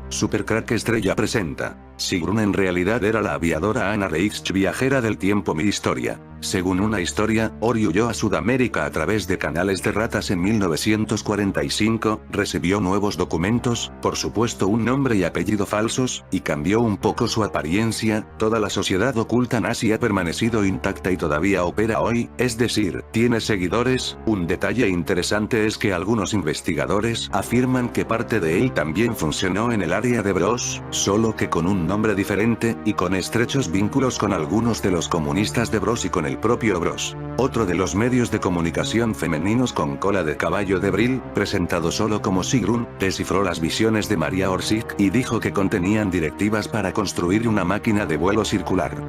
Supercrack Estrella presenta. Sigrun en realidad era la aviadora Anna Reitsch, viajera del tiempo. Mi historia. Según una historia, Ori huyó a Sudamérica a través de canales de ratas en 1945, recibió nuevos documentos, por supuesto un nombre y apellido falsos, y cambió un poco su apariencia. Toda la sociedad oculta nazi ha permanecido intacta y todavía opera hoy, es decir, tiene seguidores. Un detalle interesante es que algunos investigadores afirman que parte de él también funcionó en el área de Bros, solo que con un nombre diferente, y con estrechos vínculos con algunos de los comunistas de Bros y con el propio Bros. Otro de los medios de comunicación femeninos con cola de caballo de Brill, presentado solo como Sigrun, descifró las visiones de Maria Orsic y dijo que contenían directivas para construir una máquina de vuelo circular.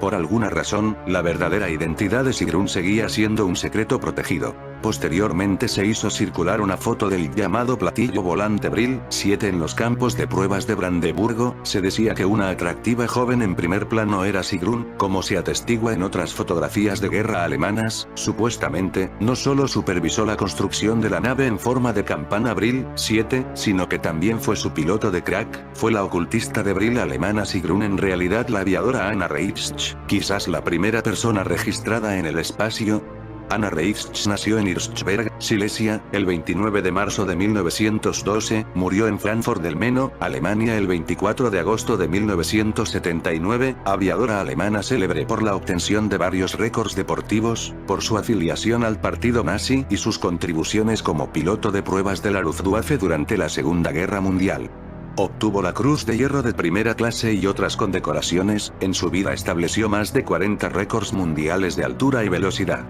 Por alguna razón, la verdadera identidad de Sigrun seguía siendo un secreto protegido. Posteriormente se hizo circular una foto del llamado platillo volante Brill 7 en los campos de pruebas de Brandeburgo. Se decía que una atractiva joven en primer plano era Sigrun, como se atestigua en otras fotografías de guerra alemanas. Supuestamente, no solo supervisó la construcción de la nave en forma de campana Brill 7, sino que también fue su piloto de crack. Fue la ocultista de Brill alemana Sigrun, en realidad la aviadora Anna Reitsch, quizás la primera persona registrada en el espacio. Anna Reitsch nació en Hirschberg, Silesia, el 29 de marzo de 1912, murió en Frankfurt del Meno, Alemania el 24 de agosto de 1979, aviadora alemana célebre por la obtención de varios récords deportivos, por su afiliación al partido nazi y sus contribuciones como piloto de pruebas de la Luftwaffe durante la Segunda Guerra Mundial. Obtuvo la Cruz de Hierro de primera clase y otras condecoraciones. En su vida estableció más de 40 récords mundiales de altura y velocidad.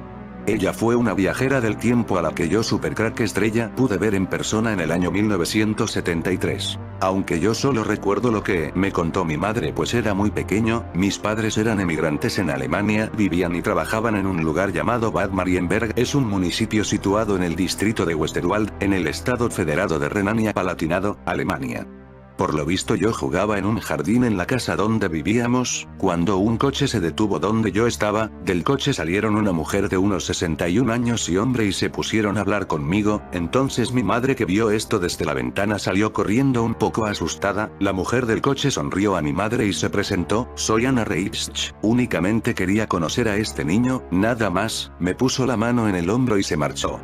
Ella fue una viajera del tiempo a la que yo, Supercrack Estrella, pude ver en persona en el año 1973. Aunque yo solo recuerdo lo que me contó mi madre, pues era muy pequeño. Mis padres eran emigrantes en Alemania, vivían y trabajaban en un lugar llamado Bad Marienberg. Es un municipio situado en el distrito de Westerwald, en el estado federado de Renania-Palatinado, Alemania. Por lo visto yo jugaba en un jardín en la casa donde vivíamos, cuando un coche se detuvo donde yo estaba. Del coche salieron una mujer de unos 61 años y hombre y se pusieron a hablar conmigo. Entonces mi madre, que vio esto desde la ventana, salió corriendo un poco asustada. La mujer del coche sonrió a mi madre y se presentó: soy Anna Reitsch, únicamente quería conocer a este niño, nada más. Me puso la mano en el hombro y se marchó.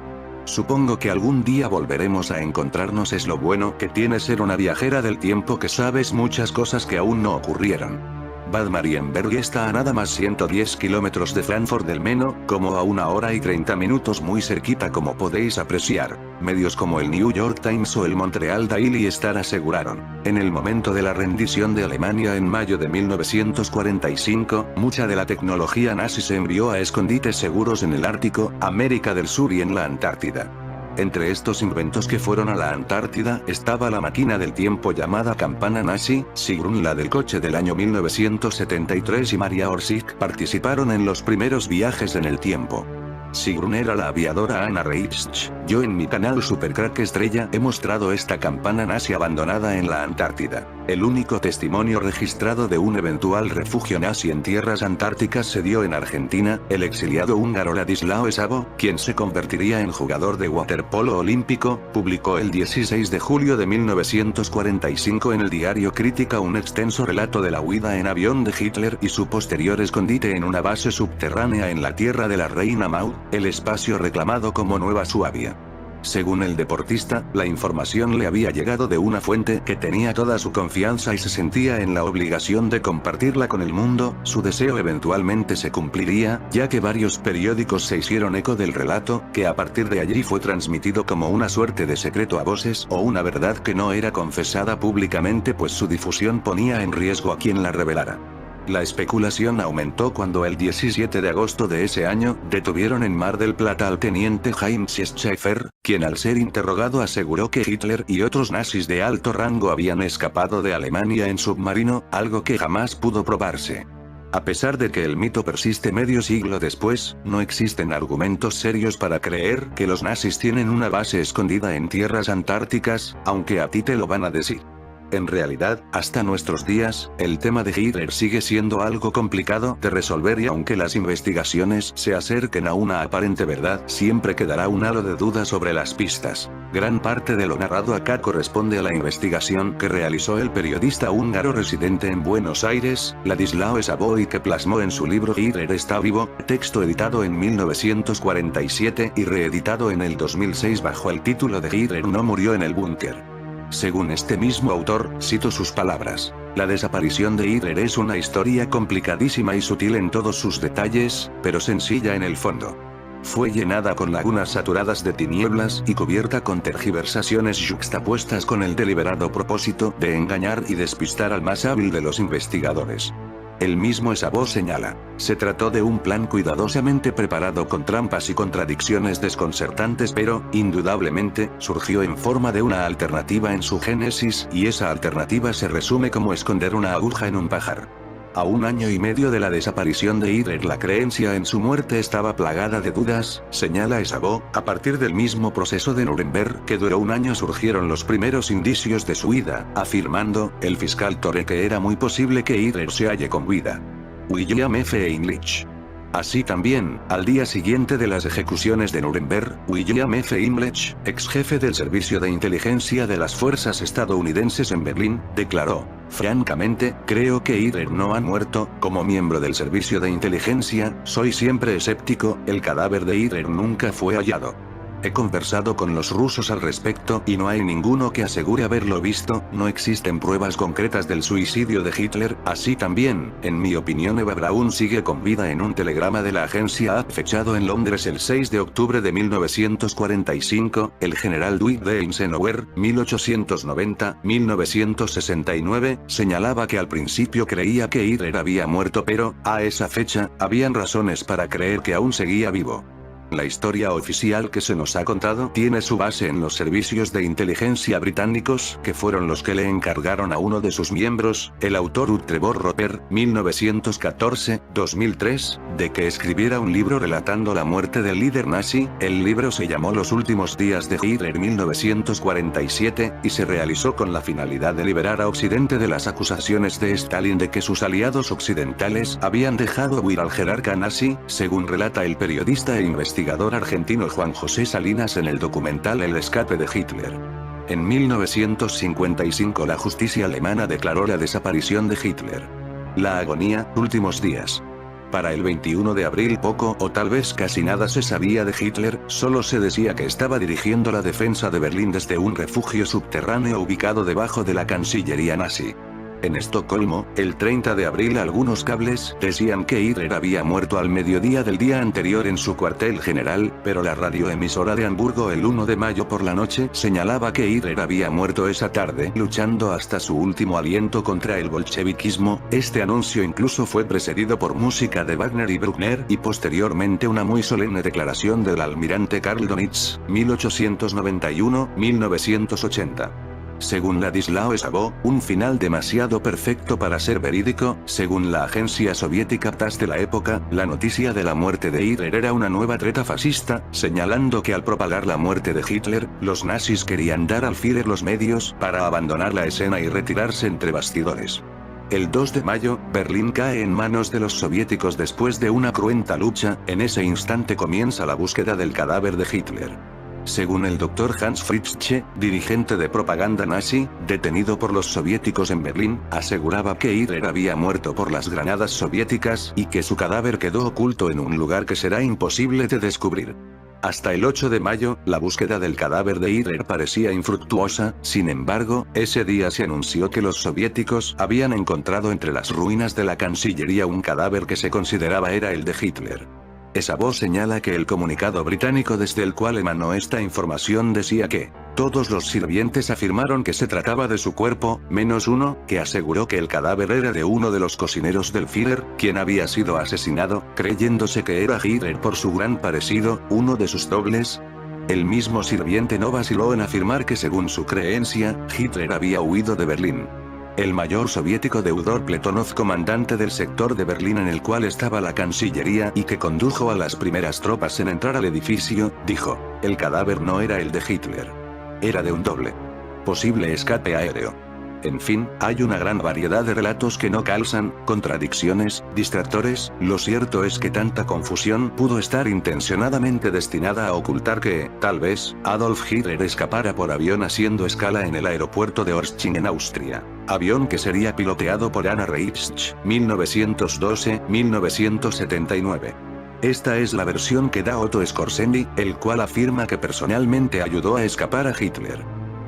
Supongo que algún día volveremos a encontrarnos. Es lo bueno que tiene ser una viajera del tiempo, que sabes muchas cosas que aún no ocurrieron. Bad Marienberg está a nada más 110 kilómetros de Frankfurt del Meno, como a 1 hora y 30 minutos, muy cerquita como podéis apreciar. Medios como el New York Times o el Montreal Daily Star aseguraron: en el momento de la rendición de Alemania en mayo de 1945, mucha de la tecnología nazi se envió a escondites seguros en el Ártico, América del Sur y en la Antártida. Entre estos inventos que fueron a la Antártida estaba la máquina del tiempo llamada campana nazi. Sigrun, la del coche del año 1973, y Maria Orsic participaron en los primeros viajes en el tiempo. Sigrun era la aviadora Anna Reitsch. Yo en mi canal Supercrack Estrella he mostrado esta campana nazi abandonada en la Antártida. El único testimonio registrado de un eventual refugio nazi en tierras antárticas se dio en Argentina. El exiliado húngaro Ladislao Sabo, quien se convertiría en jugador de waterpolo olímpico, publicó el 16 de julio de 1945 en el diario Crítica un extenso relato de la huida en avión de Hitler y su posterior escondite en una base subterránea en la tierra de la Reina Maud, el espacio reclamado como Nueva Suabia. Según el deportista, la información le había llegado de una fuente que tenía toda su confianza y se sentía en la obligación de compartirla con el mundo. Su deseo eventualmente se cumpliría, ya que varios periódicos se hicieron eco del relato, que a partir de allí fue transmitido como una suerte de secreto a voces o una verdad que no era confesada públicamente, pues su difusión ponía en riesgo a quien la revelara. La especulación aumentó cuando el 17 de agosto de ese año, detuvieron en Mar del Plata al teniente Heinz Schaeffer, quien al ser interrogado aseguró que Hitler y otros nazis de alto rango habían escapado de Alemania en submarino, algo que jamás pudo probarse. A pesar de que el mito persiste medio siglo después, no existen argumentos serios para creer que los nazis tienen una base escondida en tierras antárticas, aunque a ti te lo van a decir. En realidad, hasta nuestros días, el tema de Hitler sigue siendo algo complicado de resolver y aunque las investigaciones se acerquen a una aparente verdad, siempre quedará un halo de duda sobre las pistas. Gran parte de lo narrado acá corresponde a la investigación que realizó el periodista húngaro residente en Buenos Aires, Ladislao Savoy, que plasmó en su libro Hitler está vivo, texto editado en 1947 y reeditado en el 2006 bajo el título de Hitler no murió en el búnker. Según este mismo autor, cito sus palabras: la desaparición de Hitler es una historia complicadísima y sutil en todos sus detalles, pero sencilla en el fondo. Fue llenada con lagunas saturadas de tinieblas y cubierta con tergiversaciones yuxtapuestas con el deliberado propósito de engañar y despistar al más hábil de los investigadores. El mismo Savoy señala: se trató de un plan cuidadosamente preparado con trampas y contradicciones desconcertantes, pero, indudablemente, surgió en forma de una alternativa en su génesis, y esa alternativa se resume como esconder una aguja en un pajar. A 1 año y medio de la desaparición de Hitler, la creencia en su muerte estaba plagada de dudas, señala Savoy. A partir del mismo proceso de Nuremberg, que duró 1 año, surgieron los primeros indicios de su huida, afirmando el fiscal Torre que era muy posible que Hitler se halle con vida. William F. Heinrich. Así también, al día siguiente de las ejecuciones de Nuremberg, William F. Himmlich, ex jefe del Servicio de Inteligencia de las fuerzas estadounidenses en Berlín, declaró: francamente, creo que Hitler no ha muerto. Como miembro del Servicio de Inteligencia, soy siempre escéptico, el cadáver de Hitler nunca fue hallado. He conversado con los rusos al respecto y no hay ninguno que asegure haberlo visto, no existen pruebas concretas del suicidio de Hitler. Así también, en mi opinión, Eva Braun sigue con vida. En un telegrama de la agencia AP fechado en Londres el 6 de octubre de 1945, el general Dwight D. Eisenhower, 1890-1969, señalaba que al principio creía que Hitler había muerto, pero, a esa fecha, habían razones para creer que aún seguía vivo. La historia oficial que se nos ha contado tiene su base en los servicios de inteligencia británicos, que fueron los que le encargaron a uno de sus miembros, el autor Trevor Roper, 1914-2003, de que escribiera un libro relatando la muerte del líder nazi. El libro se llamó Los últimos días de Hitler 1947, y se realizó con la finalidad de liberar a Occidente de las acusaciones de Stalin de que sus aliados occidentales habían dejado huir al jerarca nazi, según relata el periodista e investigador argentino Juan José Salinas en el documental El escape de Hitler. En 1955 la justicia alemana declaró la desaparición de Hitler. La agonía, últimos días. Para el 21 de abril poco o tal vez casi nada se sabía de Hitler, solo se decía que estaba dirigiendo la defensa de Berlín desde un refugio subterráneo ubicado debajo de la Cancillería nazi. En Estocolmo, el 30 de abril algunos cables decían que Hitler había muerto al mediodía del día anterior en su cuartel general, pero la radioemisora de Hamburgo el 1 de mayo por la noche señalaba que Hitler había muerto esa tarde luchando hasta su último aliento contra el bolcheviquismo. Este anuncio incluso fue precedido por música de Wagner y Bruckner y posteriormente una muy solemne declaración del almirante Karl Donitz, 1891-1980. Según Ladislao Savoy, un final demasiado perfecto para ser verídico. Según la agencia soviética TASS de la época, la noticia de la muerte de Hitler era una nueva treta fascista, señalando que al propagar la muerte de Hitler, los nazis querían dar al Führer los medios para abandonar la escena y retirarse entre bastidores. El 2 de mayo, Berlín cae en manos de los soviéticos después de una cruenta lucha. En ese instante comienza la búsqueda del cadáver de Hitler. Según el Dr. Hans Fritzsche, dirigente de propaganda nazi, detenido por los soviéticos en Berlín, aseguraba que Hitler había muerto por las granadas soviéticas y que su cadáver quedó oculto en un lugar que será imposible de descubrir. Hasta el 8 de mayo, la búsqueda del cadáver de Hitler parecía infructuosa. Sin embargo, ese día se anunció que los soviéticos habían encontrado entre las ruinas de la Cancillería un cadáver que se consideraba era el de Hitler. Savoy señala que el comunicado británico desde el cual emanó esta información decía que todos los sirvientes afirmaron que se trataba de su cuerpo, menos uno, que aseguró que el cadáver era de uno de los cocineros del Führer, quien había sido asesinado, creyéndose que era Hitler por su gran parecido, uno de sus dobles. El mismo sirviente no vaciló en afirmar que según su creencia, Hitler había huido de Berlín. El mayor soviético Deudor Pletonov, comandante del sector de Berlín en el cual estaba la Cancillería y que condujo a las primeras tropas en entrar al edificio, dijo: el cadáver no era el de Hitler. Era de un doble. Posible escape aéreo. En fin, hay una gran variedad de relatos que no causan contradicciones, distractores. Lo cierto es que tanta confusión pudo estar intencionadamente destinada a ocultar que, tal vez, Adolf Hitler escapara por avión haciendo escala en el aeropuerto de Orsching en Austria. Avión que sería piloteado por Anna Reichsch, 1912-1979. Esta es la versión que da Otto Skorzeny, el cual afirma que personalmente ayudó a escapar a Hitler.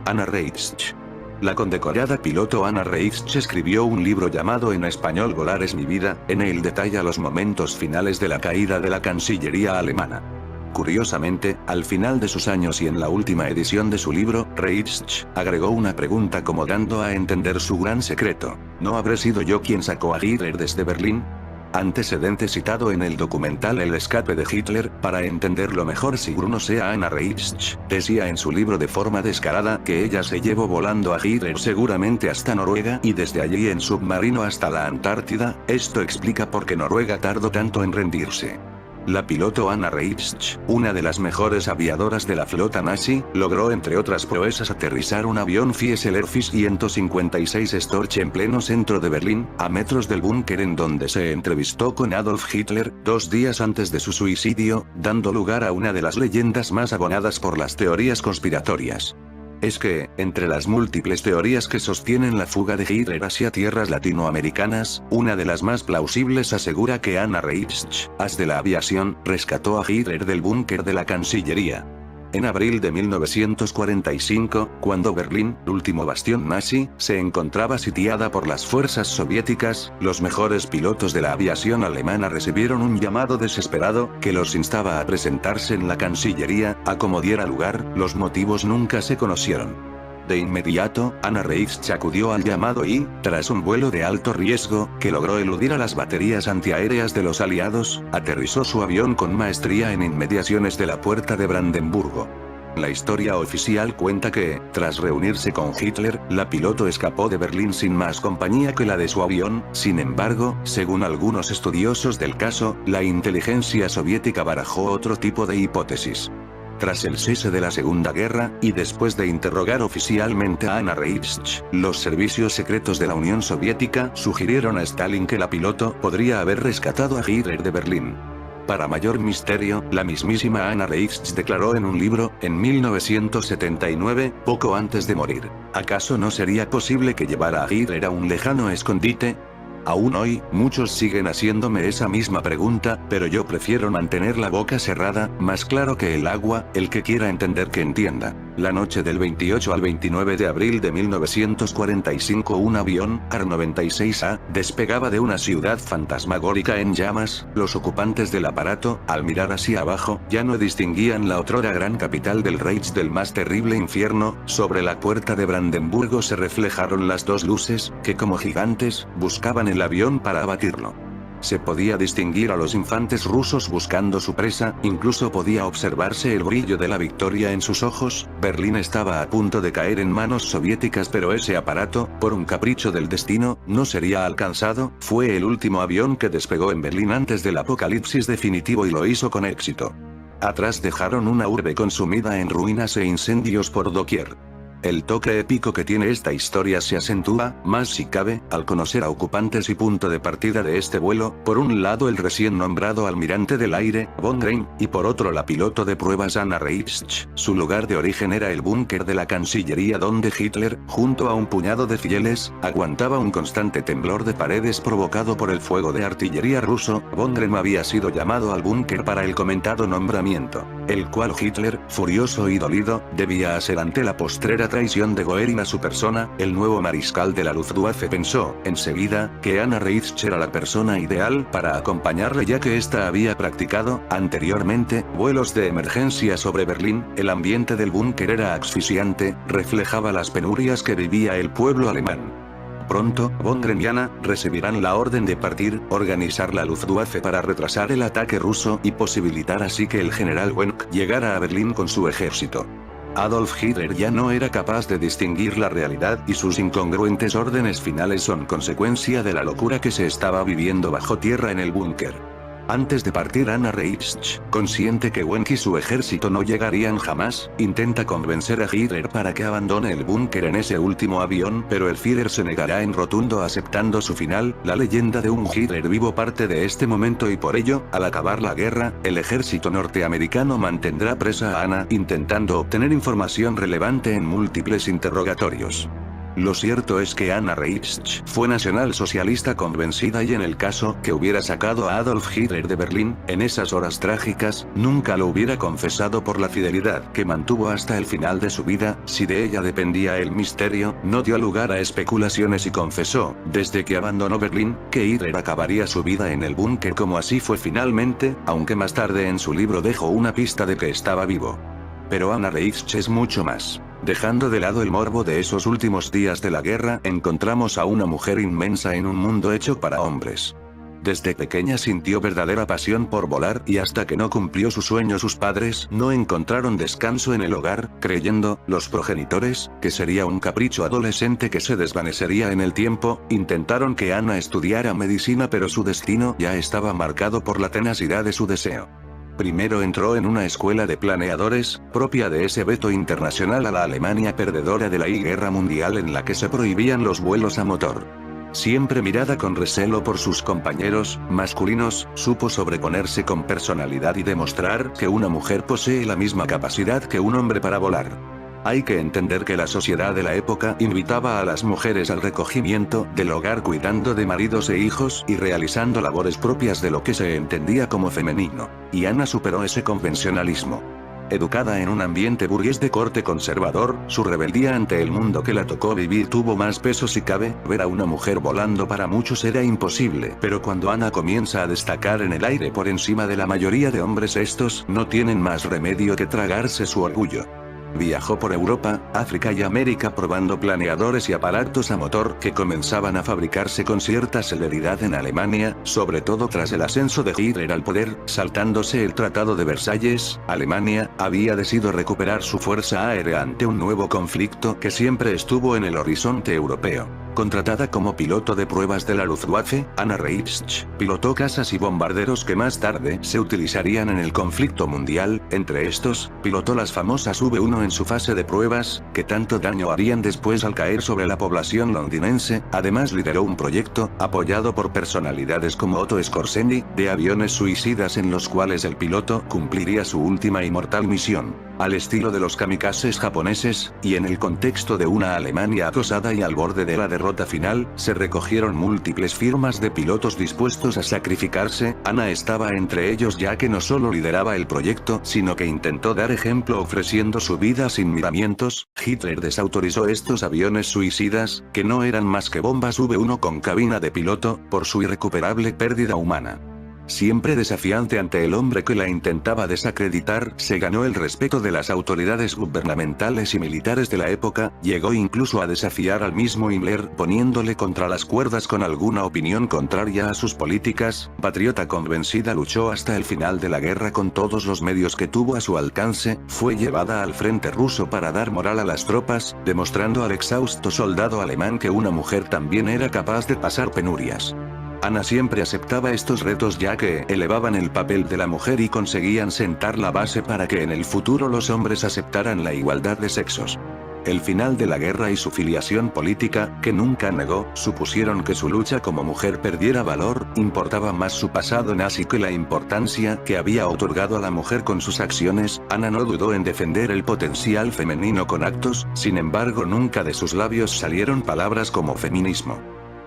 Anna Reichsch. La condecorada piloto Anna Reichsch escribió un libro llamado en español Volar es mi vida, en el detalla los momentos finales de la caída de la Cancillería alemana. Curiosamente, al final de sus años y en la última edición de su libro, Reichsch agregó una pregunta como dando a entender su gran secreto: ¿no habré sido yo quien sacó a Hitler desde Berlín? Antecedente citado en el documental El escape de Hitler. Para entenderlo mejor, Sigrun, o sea Anna Reichsch, decía en su libro de forma descarada que ella se llevó volando a Hitler seguramente hasta Noruega y desde allí en submarino hasta la Antártida. Esto explica por qué Noruega tardó tanto en rendirse. La piloto Anna Reichsch, una de las mejores aviadoras de la flota nazi, logró entre otras proezas aterrizar un avión Fieseler Fi 156 Storch en pleno centro de Berlín, a metros del búnker en donde se entrevistó con Adolf Hitler, 2 días antes de su suicidio, dando lugar a una de las leyendas más abonadas por las teorías conspiratorias. Es que, entre las múltiples teorías que sostienen la fuga de Hitler hacia tierras latinoamericanas, una de las más plausibles asegura que Anna Reichsch, as de la aviación, rescató a Hitler del búnker de la Cancillería. En abril de 1945, cuando Berlín, último bastión nazi, se encontraba sitiada por las fuerzas soviéticas, los mejores pilotos de la aviación alemana recibieron un llamado desesperado, que los instaba a presentarse en la Cancillería, a como diera lugar. Los motivos nunca se conocieron. De inmediato, Anna Reichsch acudió al llamado y, tras un vuelo de alto riesgo, que logró eludir a las baterías antiaéreas de los aliados, aterrizó su avión con maestría en inmediaciones de la Puerta de Brandenburgo. La historia oficial cuenta que, tras reunirse con Hitler, la piloto escapó de Berlín sin más compañía que la de su avión. Sin embargo, según algunos estudiosos del caso, la inteligencia soviética barajó otro tipo de hipótesis. Tras el cese de la Segunda Guerra, y después de interrogar oficialmente a Anna Reichsch, los servicios secretos de la Unión Soviética sugirieron a Stalin que la piloto podría haber rescatado a Hitler de Berlín. Para mayor misterio, la mismísima Anna Reichsch declaró en un libro, en 1979, poco antes de morir: ¿acaso no sería posible que llevara a Hitler a un lejano escondite? Aún hoy, muchos siguen haciéndome esa misma pregunta, pero yo prefiero mantener la boca cerrada, más claro que el agua. El que quiera entender que entienda. La noche del 28 al 29 de abril de 1945 un avión, AR-96A, despegaba de una ciudad fantasmagórica en llamas. Los ocupantes del aparato, al mirar hacia abajo, ya no distinguían la otrora gran capital del Reich del más terrible infierno. Sobre la Puerta de Brandenburgo se reflejaron las dos luces, que como gigantes, buscaban el avión para abatirlo. Se podía distinguir a los infantes rusos buscando su presa, incluso podía observarse el brillo de la victoria en sus ojos. Berlín estaba a punto de caer en manos soviéticas, pero ese aparato, por un capricho del destino, no sería alcanzado. Fue el último avión que despegó en Berlín antes del apocalipsis definitivo y lo hizo con éxito. Atrás dejaron una urbe consumida en ruinas e incendios por doquier. El toque épico que tiene esta historia se acentúa, más si cabe, al conocer a ocupantes y punto de partida de este vuelo. Por un lado el recién nombrado almirante del aire, von Grein, y por otro la piloto de pruebas Anna Reichsch. Su lugar de origen era el búnker de la Cancillería, donde Hitler, junto a un puñado de fieles, aguantaba un constante temblor de paredes provocado por el fuego de artillería ruso. Von Grein había sido llamado al búnker para el comentado nombramiento, el cual Hitler, furioso y dolido, debía hacer ante la postrera traición de Göring a su persona. El nuevo mariscal de la Luftwaffe pensó, enseguida, que Anna Reichsch era la persona ideal para acompañarle, ya que ésta había practicado, anteriormente, vuelos de emergencia sobre Berlín. El ambiente del búnker era asfixiante, reflejaba las penurias que vivía el pueblo alemán. Pronto, von Grein y Anna recibirán la orden de partir, organizar la Luftwaffe para retrasar el ataque ruso y posibilitar así que el general Wenck llegara a Berlín con su ejército. Adolf Hitler ya no era capaz de distinguir la realidad, y sus incongruentes órdenes finales son consecuencia de la locura que se estaba viviendo bajo tierra en el búnker. Antes de partir, Anna Reitsch, consciente que Wenck y su ejército no llegarían jamás, intenta convencer a Hitler para que abandone el búnker en ese último avión, pero el Führer se negará en rotundo aceptando su final. La leyenda de un Hitler vivo parte de este momento y por ello, al acabar la guerra, el ejército norteamericano mantendrá presa a Anna, intentando obtener información relevante en múltiples interrogatorios. Lo cierto es que Anna Reitsch fue nacionalsocialista convencida y en el caso que hubiera sacado a Adolf Hitler de Berlín, en esas horas trágicas, nunca lo hubiera confesado por la fidelidad que mantuvo hasta el final de su vida. Si de ella dependía el misterio, no dio lugar a especulaciones y confesó, desde que abandonó Berlín, que Hitler acabaría su vida en el búnker como así fue finalmente, aunque más tarde en su libro dejó una pista de que estaba vivo. Pero Anna Reitsch es mucho más. Dejando de lado el morbo de esos últimos días de la guerra, encontramos a una mujer inmensa en un mundo hecho para hombres. Desde pequeña sintió verdadera pasión por volar y hasta que no cumplió su sueño sus padres no encontraron descanso en el hogar, creyendo, los progenitores, que sería un capricho adolescente que se desvanecería en el tiempo. Intentaron que Anna estudiara medicina pero su destino ya estaba marcado por la tenacidad de su deseo. Primero entró en una escuela de planeadores, propia de ese veto internacional a la Alemania perdedora de la Guerra Mundial en la que se prohibían los vuelos a motor. Siempre mirada con recelo por sus compañeros masculinos, supo sobreponerse con personalidad y demostrar que una mujer posee la misma capacidad que un hombre para volar. Hay que entender que la sociedad de la época invitaba a las mujeres al recogimiento del hogar cuidando de maridos e hijos y realizando labores propias de lo que se entendía como femenino. Y Anna superó ese convencionalismo. Educada en un ambiente burgués de corte conservador, su rebeldía ante el mundo que la tocó vivir tuvo más peso si cabe. Ver a una mujer volando para muchos era imposible, pero cuando Anna comienza a destacar en el aire por encima de la mayoría de hombres, estos no tienen más remedio que tragarse su orgullo. Viajó por Europa, África y América probando planeadores y aparatos a motor que comenzaban a fabricarse con cierta celeridad en Alemania, sobre todo tras el ascenso de Hitler al poder. Saltándose el Tratado de Versalles, Alemania había decidido recuperar su fuerza aérea ante un nuevo conflicto que siempre estuvo en el horizonte europeo. Contratada como piloto de pruebas de la Luftwaffe, Anna Reitsch pilotó cazas y bombarderos que más tarde se utilizarían en el conflicto mundial. Entre estos, pilotó las famosas V-1 en su fase de pruebas, que tanto daño harían después al caer sobre la población londinense. Además lideró un proyecto, apoyado por personalidades como Otto Skorzeny, de aviones suicidas en los cuales el piloto cumpliría su última y mortal misión. Al estilo de los kamikazes japoneses, y en el contexto de una Alemania acosada y al borde de la derrota final, se recogieron múltiples firmas de pilotos dispuestos a sacrificarse. Anna estaba entre ellos ya que no solo lideraba el proyecto, sino que intentó dar ejemplo ofreciendo su vida sin miramientos. Hitler desautorizó estos aviones suicidas, que no eran más que bombas V-1 con cabina de piloto, por su irrecuperable pérdida humana. Siempre desafiante ante el hombre que la intentaba desacreditar, se ganó el respeto de las autoridades gubernamentales y militares de la época. Llegó incluso a desafiar al mismo Himmler poniéndole contra las cuerdas con alguna opinión contraria a sus políticas. Patriota convencida, luchó hasta el final de la guerra con todos los medios que tuvo a su alcance. Fue llevada al frente ruso para dar moral a las tropas, demostrando al exhausto soldado alemán que una mujer también era capaz de pasar penurias. Anna siempre aceptaba estos retos ya que elevaban el papel de la mujer y conseguían sentar la base para que en el futuro los hombres aceptaran la igualdad de sexos. El final de la guerra y su filiación política, que nunca negó, supusieron que su lucha como mujer perdiera valor. Importaba más su pasado nazi que la importancia que había otorgado a la mujer con sus acciones. Anna no dudó en defender el potencial femenino con actos, sin embargo nunca de sus labios salieron palabras como feminismo.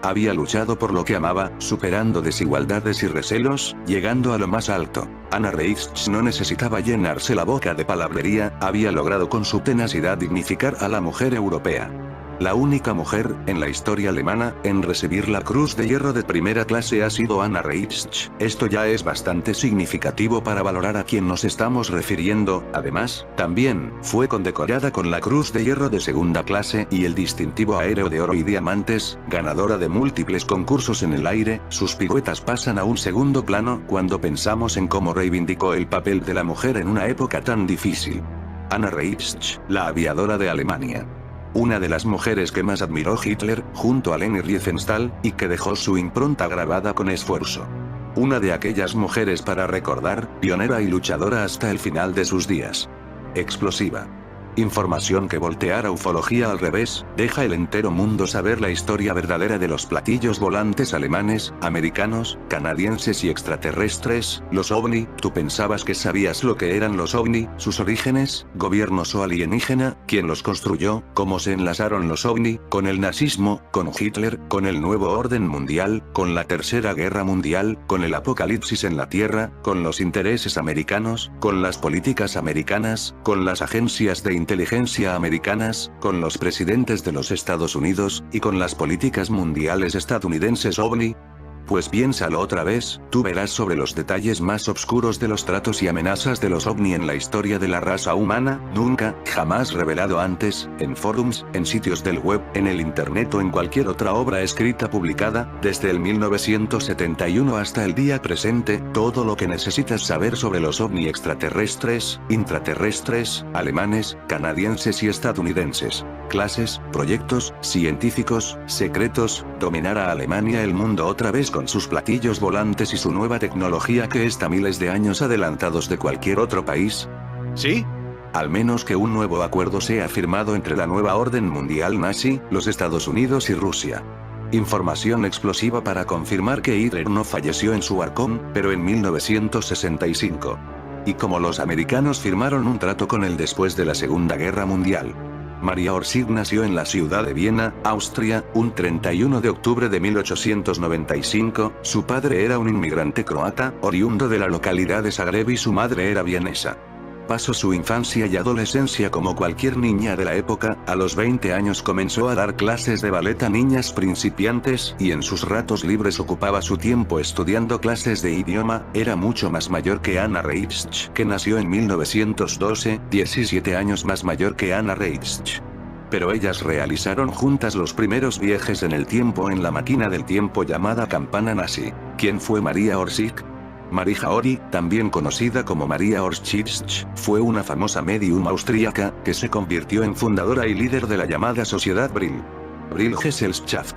Había luchado por lo que amaba, superando desigualdades y recelos, llegando a lo más alto. Anna Reitsch no necesitaba llenarse la boca de palabrería, había logrado con su tenacidad dignificar a la mujer europea. La única mujer, en la historia alemana, en recibir la Cruz de Hierro de primera clase ha sido Anna Reitsch. Esto ya es bastante significativo para valorar a quién nos estamos refiriendo. Además, también, fue condecorada con la Cruz de Hierro de segunda clase y el distintivo aéreo de oro y diamantes, ganadora de múltiples concursos en el aire. Sus piruetas pasan a un segundo plano cuando pensamos en cómo reivindicó el papel de la mujer en una época tan difícil. Anna Reitsch, la aviadora de Alemania. Una de las mujeres que más admiró Hitler, junto a Leni Riefenstahl, y que dejó su impronta grabada con esfuerzo. Una de aquellas mujeres para recordar, pionera y luchadora hasta el final de sus días. Explosiva. Información que voltear a ufología al revés, deja el entero mundo saber la historia verdadera de los platillos volantes alemanes, americanos, canadienses y extraterrestres, los ovni. ¿Tú pensabas que sabías lo que eran los ovni, sus orígenes, gobiernos o alienígena, quién los construyó, cómo se enlazaron los ovni, con el nazismo, con Hitler, con el nuevo orden mundial, con la tercera guerra mundial, con el apocalipsis en la Tierra, con los intereses americanos, con las políticas americanas, con las agencias de inteligencia americanas, con los presidentes de los Estados Unidos, y con las políticas mundiales estadounidenses ovni? Pues piénsalo otra vez, tú verás sobre los detalles más oscuros de los tratos y amenazas de los ovni en la historia de la raza humana, nunca, jamás revelado antes, en forums, en sitios del web, en el internet o en cualquier otra obra escrita publicada, desde el 1971 hasta el día presente, todo lo que necesitas saber sobre los ovni extraterrestres, intraterrestres, alemanes, canadienses y estadounidenses. Clases, proyectos, científicos, secretos, dominar a Alemania el mundo otra vez con sus platillos volantes y su nueva tecnología que está miles de años adelantados de cualquier otro país. ¿Sí? Al menos que un nuevo acuerdo sea firmado entre la nueva orden mundial nazi, los Estados Unidos y Rusia. Información explosiva para confirmar que Hitler no falleció en su arcón, pero en 1965. Y como los americanos firmaron un trato con él después de la Segunda Guerra Mundial. María Orsic nació en la ciudad de Viena, Austria, un 31 de octubre de 1895, su padre era un inmigrante croata, oriundo de la localidad de Zagreb y su madre era vienesa. Pasó su infancia y adolescencia como cualquier niña de la época, a los 20 años comenzó a dar clases de ballet a niñas principiantes y en sus ratos libres ocupaba su tiempo estudiando clases de idioma. Era mucho más mayor que Anna Reitzsch, que nació en 1912, 17 años más mayor que Anna Reitzsch. Pero ellas realizaron juntas los primeros viajes en el tiempo en la máquina del tiempo llamada campana nazi. ¿Quién fue María Orsic? Marija Ori, también conocida como María Orsic, fue una famosa medium austríaca, que se convirtió en fundadora y líder de la llamada Sociedad Brill. Brill-Gesellschaft.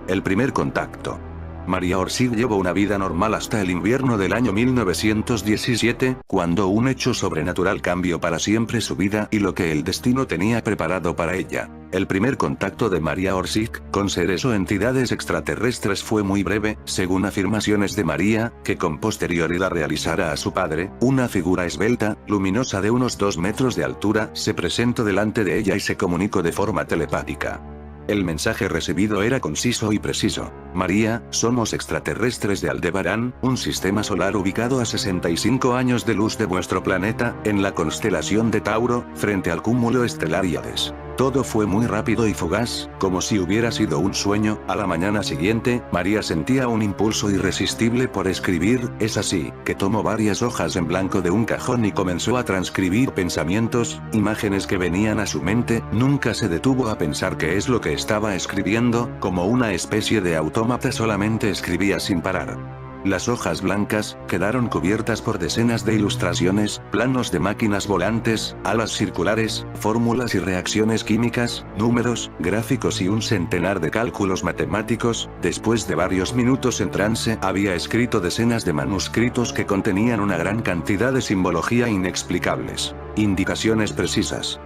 El primer contacto. María Orsic llevó una vida normal hasta el invierno del año 1917, cuando un hecho sobrenatural cambió para siempre su vida y lo que el destino tenía preparado para ella. El primer contacto de María Orsic con seres o entidades extraterrestres fue muy breve, según afirmaciones de María, que con posterioridad realizara a su padre, una figura esbelta, luminosa de unos 2 metros de altura, se presentó delante de ella y se comunicó de forma telepática. El mensaje recibido era conciso y preciso. María, somos extraterrestres de Aldebarán, un sistema solar ubicado a 65 años de luz de vuestro planeta, en la constelación de Tauro, frente al cúmulo estelar Híades. Todo fue muy rápido y fugaz, como si hubiera sido un sueño. A la mañana siguiente, María sentía un impulso irresistible por escribir. Es así, que tomó varias hojas en blanco de un cajón y comenzó a transcribir pensamientos, imágenes que venían a su mente. Nunca se detuvo a pensar qué es lo que estaba escribiendo, como una especie de autómata solamente escribía sin parar. Las hojas blancas quedaron cubiertas por decenas de ilustraciones, planos de máquinas volantes, alas circulares, fórmulas y reacciones químicas, números, gráficos y un centenar de cálculos matemáticos. Después de varios minutos en trance, había escrito decenas de manuscritos que contenían una gran cantidad de simbología inexplicables. Indicaciones precisas.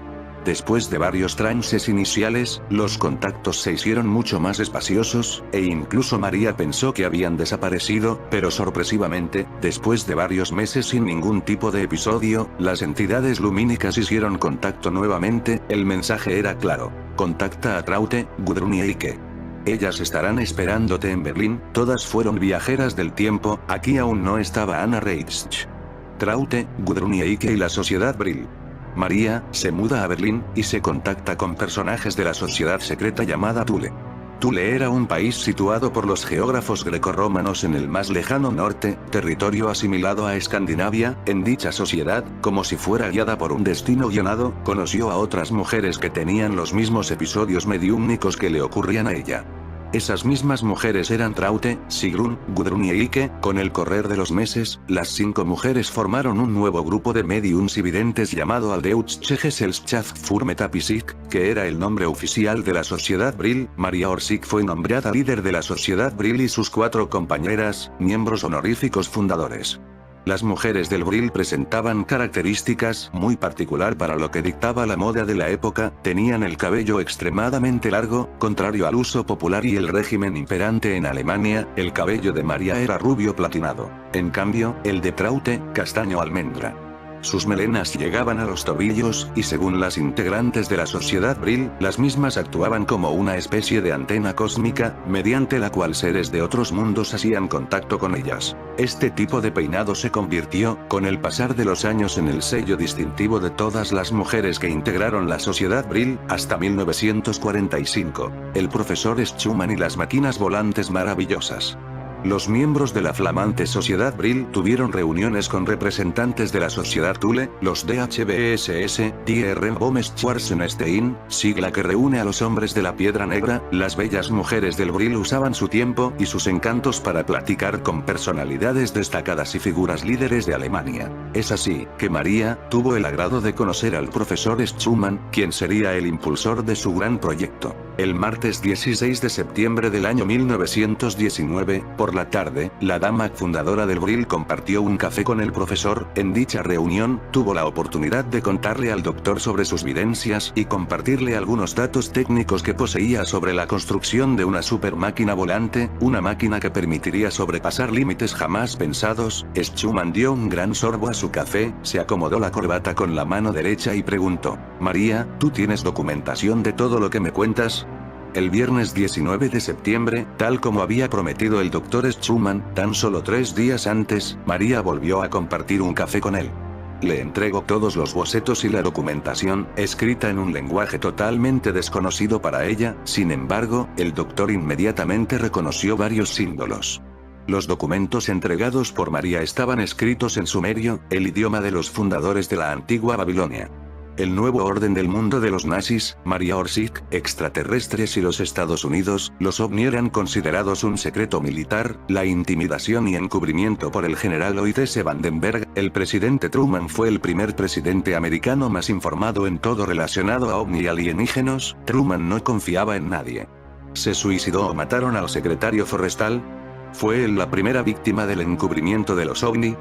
Después de varios trances iniciales, los contactos se hicieron mucho más espaciosos, e incluso María pensó que habían desaparecido, pero sorpresivamente, después de varios meses sin ningún tipo de episodio, las entidades lumínicas hicieron contacto nuevamente. El mensaje era claro: contacta a Traute, Gudrun y Eike. Ellas estarán esperándote en Berlín. Todas fueron viajeras del tiempo. Aquí aún no estaba Anna Reitzsch. Traute, Gudrun y Eike y la Sociedad Brill. María se muda a Berlín, y se contacta con personajes de la sociedad secreta llamada Thule. Thule era un país situado por los geógrafos grecorromanos en el más lejano norte, territorio asimilado a Escandinavia. En dicha sociedad, como si fuera guiada por un destino guionado, conoció a otras mujeres que tenían los mismos episodios mediúmnicos que le ocurrían a ella. Esas mismas mujeres eran Traute, Sigrun, Gudrun y Eike. Con el correr de los meses, las 5 mujeres formaron un nuevo grupo de mediums y videntes llamado Aldeutsche Gesellschaft für Metaphysik, que era el nombre oficial de la Sociedad Brill. Maria Orsic fue nombrada líder de la Sociedad Brill y sus 4 compañeras, miembros honoríficos fundadores. Las mujeres del Brill presentaban características muy particular para lo que dictaba la moda de la época. Tenían el cabello extremadamente largo, contrario al uso popular y el régimen imperante en Alemania. El cabello de María era rubio platinado. En cambio, el de Traute, castaño almendra. Sus melenas llegaban a los tobillos, y según las integrantes de la Sociedad Brill, las mismas actuaban como una especie de antena cósmica, mediante la cual seres de otros mundos hacían contacto con ellas. Este tipo de peinado se convirtió, con el pasar de los años, en el sello distintivo de todas las mujeres que integraron la Sociedad Brill, hasta 1945. El profesor Schumann y las máquinas volantes maravillosas. Los miembros de la flamante Sociedad Brill tuvieron reuniones con representantes de la Sociedad Thule, los DHBSS, Die Bomes Schwarzenstein, sigla que reúne a los hombres de la piedra negra. Las bellas mujeres del Brill usaban su tiempo y sus encantos para platicar con personalidades destacadas y figuras líderes de Alemania. Es así, que María tuvo el agrado de conocer al profesor Schumann, quien sería el impulsor de su gran proyecto. El martes 16 de septiembre del año 1919, por la tarde, la dama fundadora del Brill compartió un café con el profesor. En dicha reunión, tuvo la oportunidad de contarle al doctor sobre sus vivencias y compartirle algunos datos técnicos que poseía sobre la construcción de una super máquina volante, una máquina que permitiría sobrepasar límites jamás pensados. Schumann dio un gran sorbo a su café, se acomodó la corbata con la mano derecha y preguntó: María, ¿tú tienes documentación de todo lo que me cuentas? El viernes 19 de septiembre, tal como había prometido el Dr. Schumann, tan solo 3 días antes, María volvió a compartir un café con él. Le entregó todos los bocetos y la documentación, escrita en un lenguaje totalmente desconocido para ella. Sin embargo, el doctor inmediatamente reconoció varios símbolos. Los documentos entregados por María estaban escritos en sumerio, el idioma de los fundadores de la antigua Babilonia. El nuevo orden del mundo de los nazis, Maria Orsic, extraterrestres y los Estados Unidos. Los ovni eran considerados un secreto militar. La intimidación y encubrimiento por el general Lloyd S. Vandenberg. El presidente Truman fue el primer presidente americano más informado en todo relacionado a ovni y alienígenos. Truman no confiaba en nadie. ¿Se suicidó o mataron al secretario Forrestal? ¿Fue él la primera víctima del encubrimiento de los ovni?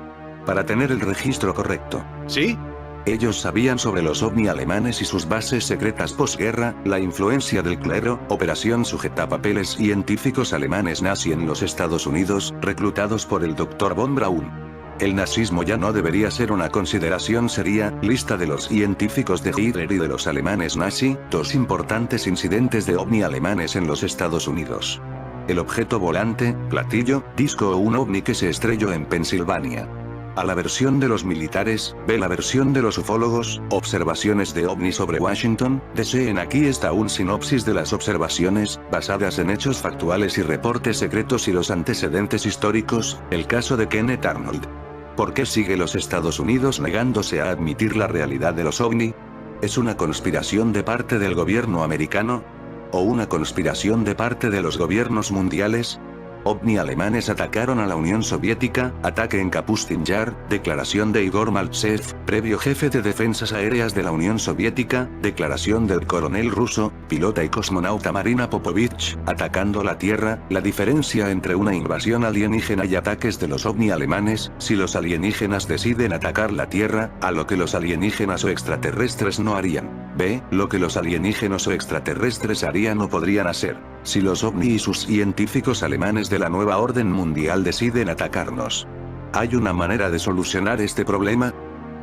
Para tener el registro correcto. ¿Sí? Ellos sabían sobre los ovni alemanes y sus bases secretas posguerra, la influencia del clero, operación sujetapapeles científicos alemanes nazi en los Estados Unidos, reclutados por el Dr. von Braun. El nazismo ya no debería ser una consideración seria. Lista de los científicos de Hitler y de los alemanes nazi. 2 importantes incidentes de ovni alemanes en los Estados Unidos. El objeto volante, platillo, disco o un ovni que se estrelló en Pensilvania. A la versión de los militares, ve la versión de los ufólogos, observaciones de ovni sobre Washington, D.C. Aquí está un sinopsis de las observaciones, basadas en hechos factuales y reportes secretos y los antecedentes históricos. El caso de Kenneth Arnold. ¿Por qué sigue los Estados Unidos negándose a admitir la realidad de los ovni? ¿Es una conspiración de parte del gobierno americano? ¿O una conspiración de parte de los gobiernos mundiales? OVNI alemanes atacaron a la Unión Soviética, ataque en Kapustin Yar, declaración de Igor Maltsev, previo jefe de defensas aéreas de la Unión Soviética, declaración del coronel ruso, pilota y cosmonauta Marina Popovich, atacando la Tierra. La diferencia entre una invasión alienígena y ataques de los OVNI alemanes: si los alienígenas deciden atacar la Tierra, a lo que los alienígenas o extraterrestres no harían. B. Lo que los alienígenas o extraterrestres harían o podrían hacer. Si los OVNI y sus científicos alemanes de la nueva orden mundial deciden atacarnos. ¿Hay una manera de solucionar este problema?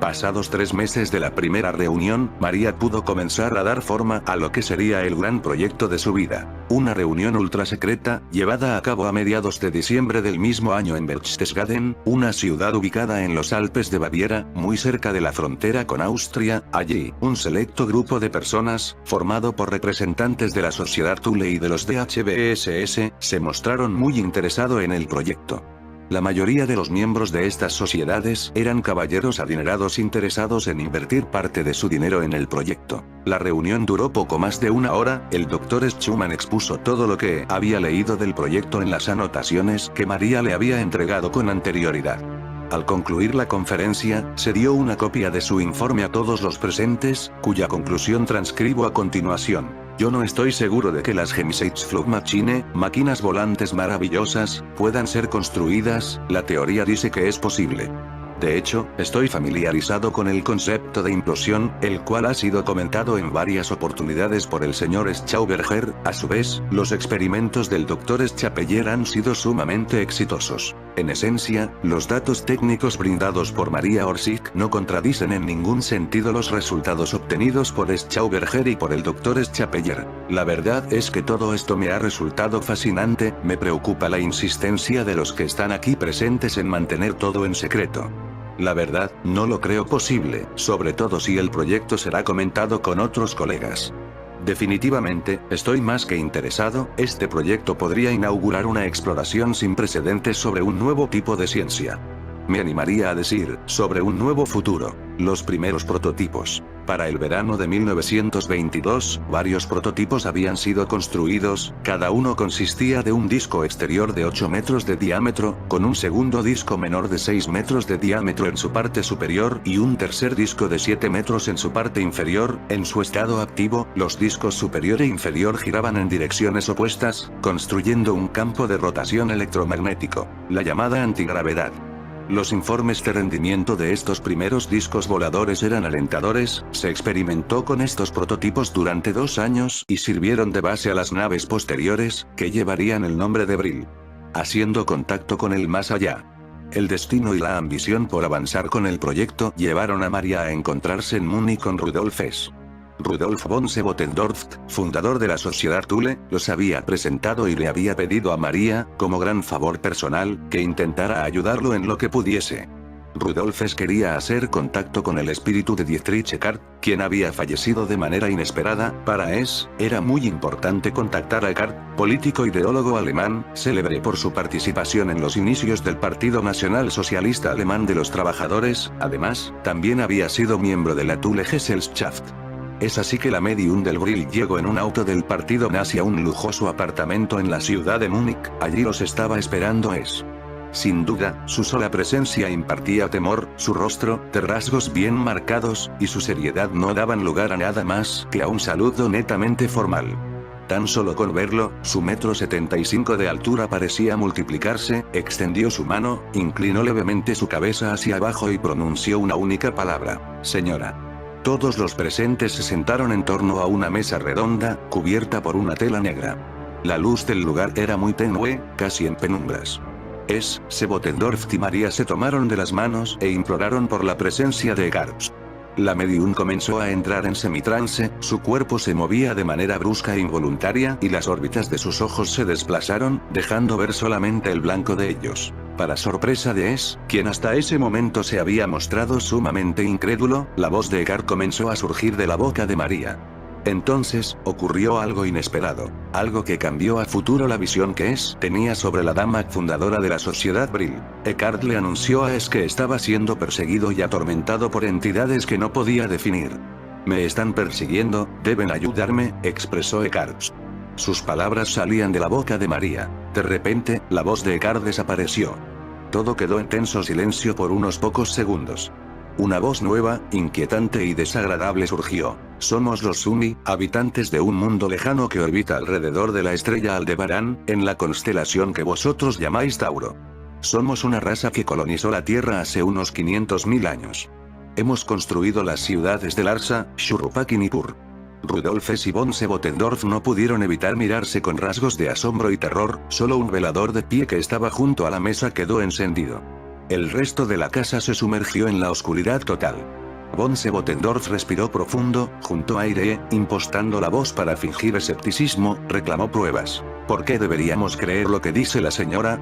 Pasados 3 meses de la primera reunión, María pudo comenzar a dar forma a lo que sería el gran proyecto de su vida. Una reunión ultra secreta, llevada a cabo a mediados de diciembre del mismo año en Berchtesgaden, una ciudad ubicada en los Alpes de Baviera, muy cerca de la frontera con Austria. Allí, un selecto grupo de personas, formado por representantes de la Sociedad Thule y de los DHBSS, se mostraron muy interesado en el proyecto. La mayoría de los miembros de estas sociedades eran caballeros adinerados interesados en invertir parte de su dinero en el proyecto. La reunión duró poco más de una hora, el Dr. Schumann expuso todo lo que había leído del proyecto en las anotaciones que María le había entregado con anterioridad. Al concluir la conferencia, se dio una copia de su informe a todos los presentes, cuya conclusión transcribo a continuación. Yo no estoy seguro de que las Flugmaschine, máquinas volantes maravillosas, puedan ser construidas, la teoría dice que es posible. De hecho, estoy familiarizado con el concepto de implosión, el cual ha sido comentado en varias oportunidades por el señor Schauberger. A su vez, los experimentos del Dr. Schapeller han sido sumamente exitosos. En esencia, los datos técnicos brindados por María Orsic no contradicen en ningún sentido los resultados obtenidos por Schauberger y por el Dr. Schapeller. La verdad es que todo esto me ha resultado fascinante, me preocupa la insistencia de los que están aquí presentes en mantener todo en secreto. La verdad, no lo creo posible, sobre todo si el proyecto será comentado con otros colegas. Definitivamente, estoy más que interesado, este proyecto podría inaugurar una exploración sin precedentes sobre un nuevo tipo de ciencia. Me animaría a decir, sobre un nuevo futuro. Los primeros prototipos. Para el verano de 1922, varios prototipos habían sido construidos, cada uno consistía de un disco exterior de 8 metros de diámetro, con un segundo disco menor de 6 metros de diámetro en su parte superior y un tercer disco de 7 metros en su parte inferior. En su estado activo, los discos superior e inferior giraban en direcciones opuestas, construyendo un campo de rotación electromagnético, la llamada antigravedad. Los informes de rendimiento de estos primeros discos voladores eran alentadores, se experimentó con estos prototipos durante 2 años y sirvieron de base a las naves posteriores, que llevarían el nombre de Brill. Haciendo contacto con el más allá. El destino y la ambición por avanzar con el proyecto llevaron a María a encontrarse en Múnich con Rudolf Hess. Rudolf von Seebotendorf, fundador de la Sociedad Thule, los había presentado y le había pedido a María, como gran favor personal, que intentara ayudarlo en lo que pudiese. Rudolf Hess quería hacer contacto con el espíritu de Dietrich Eckart, quien había fallecido de manera inesperada. Para Hess, era muy importante contactar a Eckart, político ideólogo alemán, célebre por su participación en los inicios del Partido Nacional Socialista Alemán de los Trabajadores. Además, también había sido miembro de la Thule Gesellschaft. Es así que la medium del Brill llegó en un auto del partido nazi a un lujoso apartamento en la ciudad de Múnich. Allí los estaba esperando Hess. Sin duda, su sola presencia impartía temor, su rostro, de rasgos bien marcados, y su seriedad no daban lugar a nada más que a un saludo netamente formal. Tan solo con verlo, su 1,75 m de altura parecía multiplicarse, extendió su mano, inclinó levemente su cabeza hacia abajo y pronunció una única palabra: señora. Todos los presentes se sentaron en torno a una mesa redonda, cubierta por una tela negra. La luz del lugar era muy tenue, casi en penumbras. Hess, Seebotendorf y María se tomaron de las manos e imploraron por la presencia de Eckart. La medium comenzó a entrar en semitrance, su cuerpo se movía de manera brusca e involuntaria y las órbitas de sus ojos se desplazaron, dejando ver solamente el blanco de ellos. Para sorpresa de Hess, quien hasta ese momento se había mostrado sumamente incrédulo, la voz de Eckart comenzó a surgir de la boca de María. Entonces, ocurrió algo inesperado, algo que cambió a futuro la visión que Hess tenía sobre la dama fundadora de la Sociedad Brill. Eckart le anunció a Hess que estaba siendo perseguido y atormentado por entidades que no podía definir. Me están persiguiendo, deben ayudarme, expresó Eckart. Sus palabras salían de la boca de María. De repente, la voz de Eckart desapareció. Todo quedó en tenso silencio por unos pocos segundos. Una voz nueva, inquietante y desagradable surgió. Somos los Sumi, habitantes de un mundo lejano que orbita alrededor de la estrella Aldebarán, en la constelación que vosotros llamáis Tauro. Somos una raza que colonizó la Tierra hace unos 500.000 años. Hemos construido las ciudades de Larsa, Shuruppak y Nippur. Rudolf Hess y von Seebotendorf no pudieron evitar mirarse con rasgos de asombro y terror, solo un velador de pie que estaba junto a la mesa quedó encendido. El resto de la casa se sumergió en la oscuridad total. Von Seebotendorf respiró profundo, juntó aire, impostando la voz para fingir escepticismo, reclamó pruebas. ¿Por qué deberíamos creer lo que dice la señora?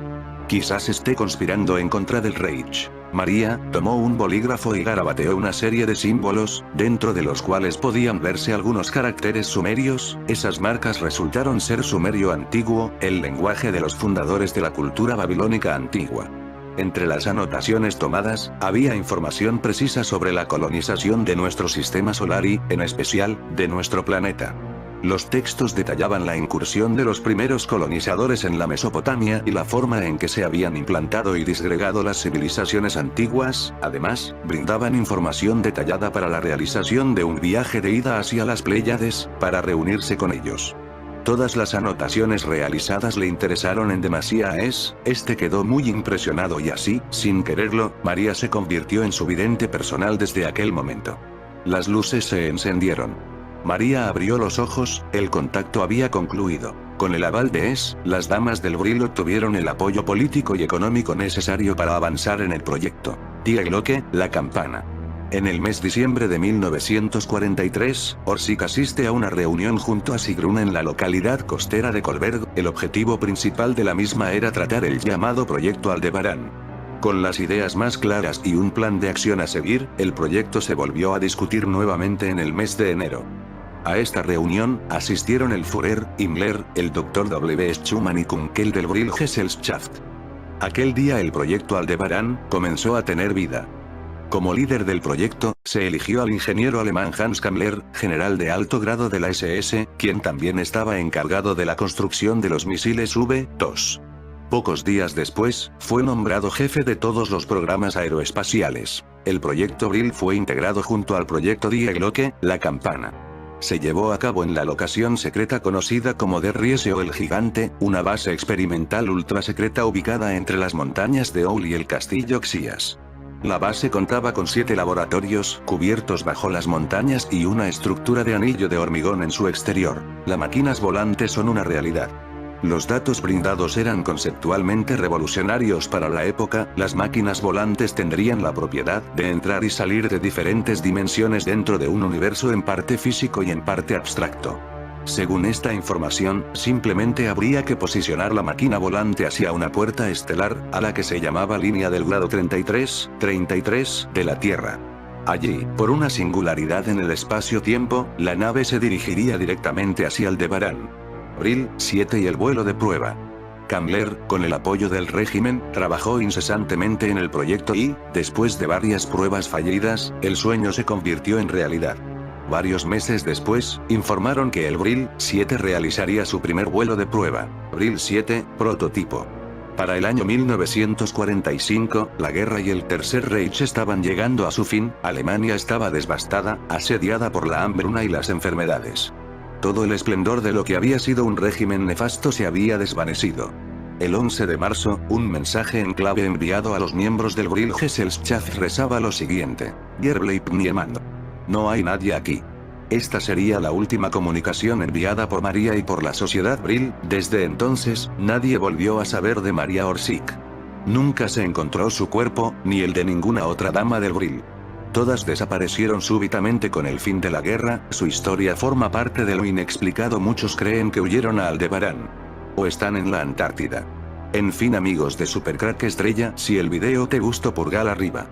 Quizás esté conspirando en contra del Reich. María tomó un bolígrafo y garabateó una serie de símbolos, dentro de los cuales podían verse algunos caracteres sumerios. Esas marcas resultaron ser sumerio antiguo, el lenguaje de los fundadores de la cultura babilónica antigua. Entre las anotaciones tomadas, había información precisa sobre la colonización de nuestro sistema solar y, en especial, de nuestro planeta. Los textos detallaban la incursión de los primeros colonizadores en la Mesopotamia y la forma en que se habían implantado y disgregado las civilizaciones antiguas. Además, brindaban información detallada para la realización de un viaje de ida hacia las Pléyades, para reunirse con ellos. Todas las anotaciones realizadas le interesaron en demasía a este quedó muy impresionado y así, sin quererlo, María se convirtió en su vidente personal desde aquel momento. Las luces se encendieron. María abrió los ojos, el contacto había concluido. Con el aval de las damas del Vril obtuvieron el apoyo político y económico necesario para avanzar en el proyecto. Diagloque, la campana. En el mes de diciembre de 1943, Orsic asiste a una reunión junto a Sigrun en la localidad costera de Kolberg. El objetivo principal de la misma era tratar el llamado Proyecto Aldebarán. Con las ideas más claras y un plan de acción a seguir, el proyecto se volvió a discutir nuevamente en el mes de enero. A esta reunión, asistieron el Führer, Himmler, el Dr. W. Schumann y Kunkel del Vril Gesellschaft. Aquel día el proyecto Aldebarán comenzó a tener vida. Como líder del proyecto, se eligió al ingeniero alemán Hans Kammler, general de alto grado de la SS, quien también estaba encargado de la construcción de los misiles V-2. Pocos días después, fue nombrado jefe de todos los programas aeroespaciales. El proyecto Vril fue integrado junto al proyecto Diagloque, la campana. Se llevó a cabo en la locación secreta conocida como Der Riese o el Gigante, una base experimental ultrasecreta ubicada entre las montañas de Oul y el castillo Xias. La base contaba con 7 laboratorios cubiertos bajo las montañas y una estructura de anillo de hormigón en su exterior. Las máquinas volantes son una realidad. Los datos brindados eran conceptualmente revolucionarios para la época. Las máquinas volantes tendrían la propiedad de entrar y salir de diferentes dimensiones dentro de un universo en parte físico y en parte abstracto. Según esta información, simplemente habría que posicionar la máquina volante hacia una puerta estelar, a la que se llamaba línea del grado 33 de la Tierra. Allí, por una singularidad en el espacio-tiempo, la nave se dirigiría directamente hacia Aldebarán. Vril 7 y el vuelo de prueba. Kammler, con el apoyo del régimen, trabajó incesantemente en el proyecto y, después de varias pruebas fallidas, el sueño se convirtió en realidad. Varios meses después, informaron que el Vril 7 realizaría su primer vuelo de prueba. Vril 7, prototipo. Para el año 1945, la guerra y el Tercer Reich estaban llegando a su fin. Alemania estaba devastada, asediada por la hambruna y las enfermedades. Todo el esplendor de lo que había sido un régimen nefasto se había desvanecido. El 11 de marzo, un mensaje en clave enviado a los miembros del Vril Gesellschaft rezaba lo siguiente: "Ihr bleibt niemand". No hay nadie aquí. Esta sería la última comunicación enviada por María y por la sociedad Vril. Desde entonces, nadie volvió a saber de María Orsic. Nunca se encontró su cuerpo, ni el de ninguna otra dama del Vril. Todas desaparecieron súbitamente con el fin de la guerra. Su historia forma parte de lo inexplicado. Muchos creen que huyeron a Aldebarán. O están en la Antártida. En fin, amigos de Supercrack Estrella, si el video te gustó, pulgar arriba.